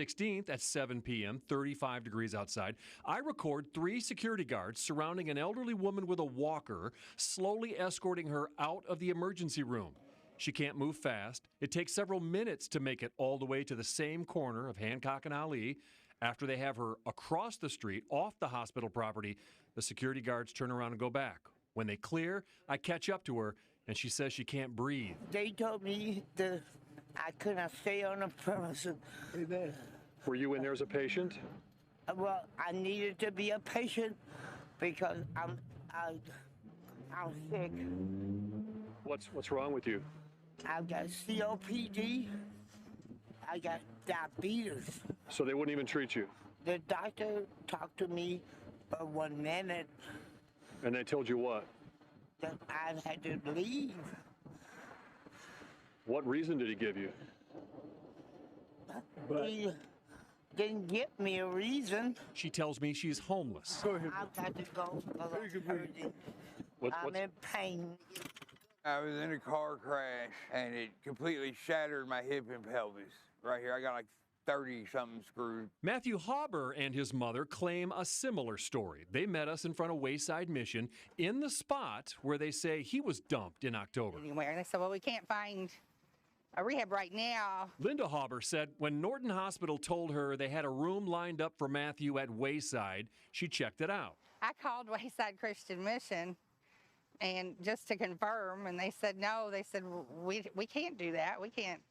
16th at 7 p.m., 35 degrees outside, I record 3 security guards surrounding an elderly woman with a walker, slowly escorting her out of the emergency room. She can't move fast. It takes several minutes to make it all the way to the same corner of Hancock and Ali. After they have her across the street, off the hospital property, the security guards turn around and go back. When they clear, I catch up to her, and she says she can't breathe. They told me that I couldn't stay on the premises. Were you in there as a patient? Well, I needed to be a patient because I'm sick. What's wrong with you? I've got COPD. I got diabetes. So they wouldn't even treat you? The doctor talked to me for 1 minute. And they told you what? That I had to leave. What reason did he give you? He didn't give me a reason. She tells me she's homeless. I've got to go because I'm hurting. I'm in pain. I was in a car crash, and it completely shattered my hip and pelvis. Right here, I got like 30-something screwed. Matthew Hauber and his mother claim a similar story. They met us in front of Wayside Mission in the spot where they say he was dumped in October. Anywhere. And they said, well, we can't find a rehab right now. Linda Hauber said when Norton Hospital told her they had a room lined up for Matthew at Wayside, she checked it out. I called Wayside Christian Mission and just to confirm, and they said no. They said we can't do that. We can't.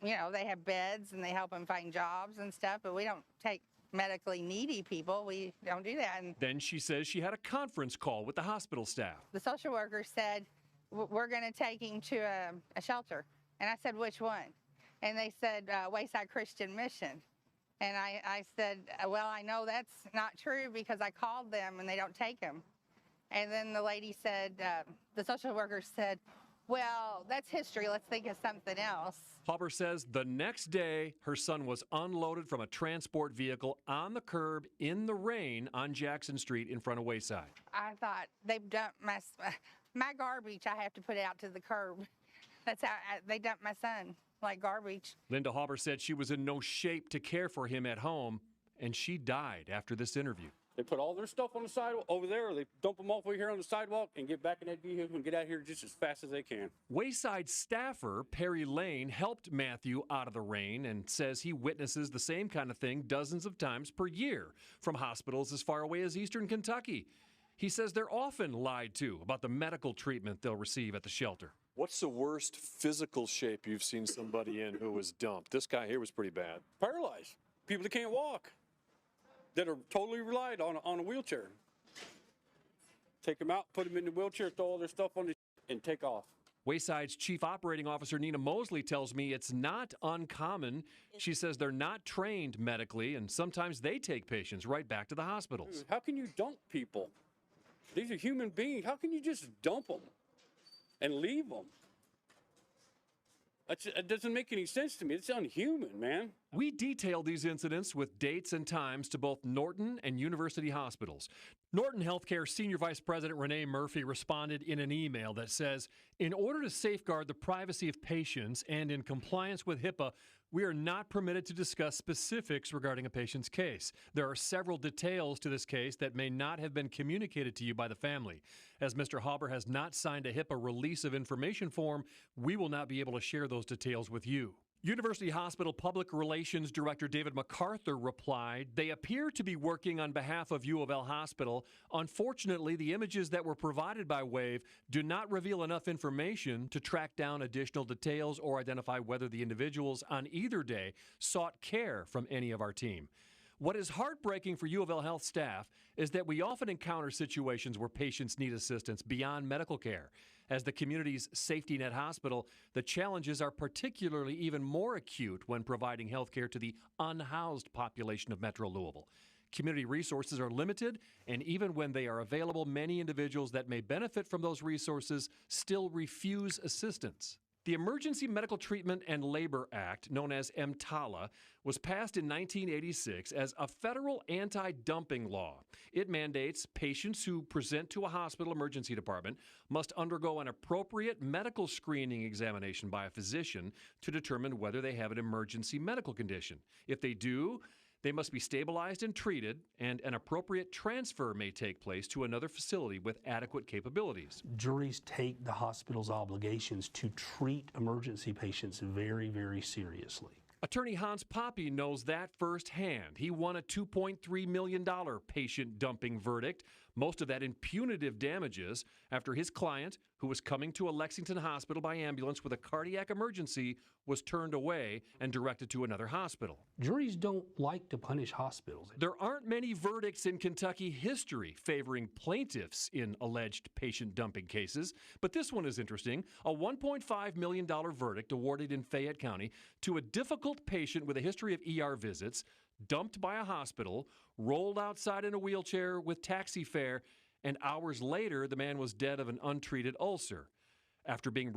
You know, they have beds and they help them find jobs and stuff, but we don't take medically needy people. We don't do that. And then she says she had a conference call with the hospital staff. the social worker said, we're going to take him to a shelter. And I said, which one? And they said, Wayside Christian Mission. And I said, well, I know that's not true because I called them and they don't take him. And then the lady said, the social worker said, well, that's history. Let's think of something else. Hauber says the next day, her son was unloaded from a transport vehicle on the curb in the rain on Jackson Street in front of Wayside. I thought they've dumped my garbage. I have to put out to the curb. That's how they dumped my son, like garbage. Linda Hauber said she was in no shape to care for him at home, and she died after this interview. They put all their stuff on the sidewalk over there, or they dump them off over here on the sidewalk and get back in that vehicle and get out here just as fast as they can. Wayside staffer Perry Lane helped Matthew out of the rain and says he witnesses the same kind of thing dozens of times per year from hospitals as far away as Eastern Kentucky. He says they're often lied to about the medical treatment they'll receive at the shelter. What's the worst physical shape you've seen somebody in who was dumped? This guy here was pretty bad. Paralyzed. People that can't walk, that are totally relied on a wheelchair. Take them out, put them in the wheelchair, throw all their stuff on the and take off. Wayside's Chief Operating Officer Nina Mosley tells me it's not uncommon. She says they're not trained medically, and sometimes they take patients right back to the hospitals. How can you dump people? These are human beings. How can you just dump them and leave them? It doesn't make any sense to me. It's unhuman, man. We detailed these incidents with dates and times to both Norton and University hospitals. Norton Healthcare Senior Vice President Renee Murphy responded in an email that says, in order to safeguard the privacy of patients and in compliance with HIPAA, we are not permitted to discuss specifics regarding a patient's case. There are several details to this case that may not have been communicated to you by the family. As Mr. Hauber has not signed a HIPAA release of information form, we will not be able to share those details with you. University Hospital Public Relations Director David MacArthur replied, they appear to be working on behalf of U of L Hospital. Unfortunately, the images that were provided by WAVE do not reveal enough information to track down additional details or identify whether the individuals on either day sought care from any of our team. What is heartbreaking for U of L Health staff is that we often encounter situations where patients need assistance beyond medical care. As the community's safety net hospital, the challenges are particularly even more acute when providing health care to the unhoused population of Metro Louisville. Community resources are limited, and even when they are available, many individuals that may benefit from those resources still refuse assistance. The Emergency Medical Treatment and Labor Act, known as EMTALA, was passed in 1986 as a federal anti-dumping law. It mandates patients who present to a hospital emergency department must undergo an appropriate medical screening examination by a physician to determine whether they have an emergency medical condition. If they do, they must be stabilized and treated, and an appropriate transfer may take place to another facility with adequate capabilities. Juries take the hospital's obligations to treat emergency patients very, very seriously. Attorney Hans Poppe knows that firsthand. He won a $2.3 million patient dumping verdict, most of that in punitive damages, after his client, who was coming to a Lexington hospital by ambulance with a cardiac emergency, was turned away and directed to another hospital. Juries don't like to punish hospitals. There aren't many verdicts in Kentucky history favoring plaintiffs in alleged patient dumping cases, but this one is interesting. A $1.5 million verdict awarded in Fayette County to a difficult patient with a history of ER visits, dumped by a hospital, rolled outside in a wheelchair with taxi fare, and hours later, the man was dead of an untreated ulcer. After being